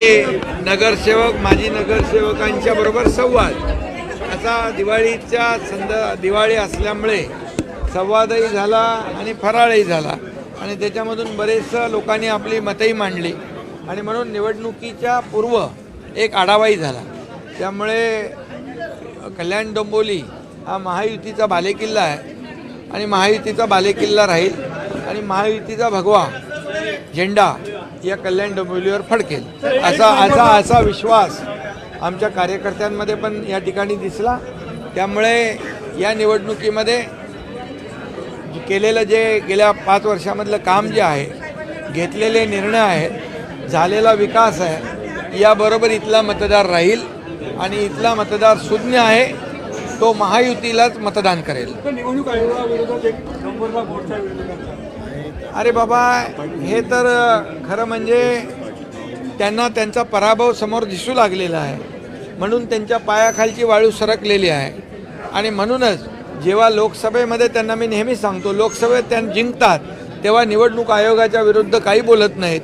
नगरसेवक माजी नगरसेवकांच्या बरोबर संवाद असा दिवाळी असल्यामुळे संवादही झाला आणि फराळही झाला आणि त्याच्यामधून बरेच लोकांनी आपली मतही मांडली आणि म्हणून निवडणुकीच्या पूर्व एक आढावाही झाला। त्यामुळे कल्याण डोंबिवली हा महायुतीचा बालेकिल्ला आहे आणि महायुतीचा बालेकिल्ला राहील आणि महायुतीचा भगवा झेंडा या कल्याण डोंबिवलीवर फडकेल असा विश्वास आमच्या कार्यकर्त्यांमध्ये पण या ठिकाणी दिसला। त्यामुळे या निवडणुकीमध्ये केलेलं जे गेल्या 5 वर्षामधलं काम जे आहे, घेतलेले निर्णय आहेत, झालेला विकास आहे, याबरोबर इथला मतदार राहील आणि इथला मतदार सुज्ञ आहे, तो महायुतीलाच मतदान करेल। अरे बाबा, हे तर खरं म्हणजे त्यांना त्यांचा पराभव समोर दिसू लागलेला आहे, म्हणून त्यांच्या पायाखालची वाळू सरकलेली आहे आणि म्हणूनच जेव्हा लोकसभेमध्ये त्यांना मी नेहमी सांगतो, लोकसभेत त्यांना जिंकतात तेव्हा निवडणूक आयोगाच्या विरुद्ध काही बोलत नाहीत,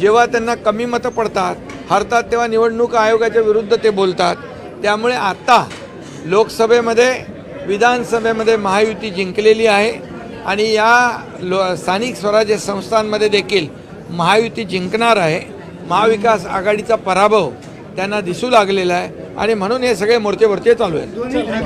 जेव्हा त्यांना कमी मतं पडतात, हरतात, तेव्हा निवडणूक आयोगाच्या विरुद्ध ते बोलतात। त्यामुळे आता लोकसभेमध्ये विधानसभेमध्ये महायुती जिंकलेली आहे आणि या स्थानिक स्वराज्य संस्थांमध्ये देखील महायुती जिंकणार आहे। महाविकास आघाडीचा पराभव त्यांना दिसू लागलेला आहे आणि म्हणून हे सगळे मोर्चे चालू आहेत।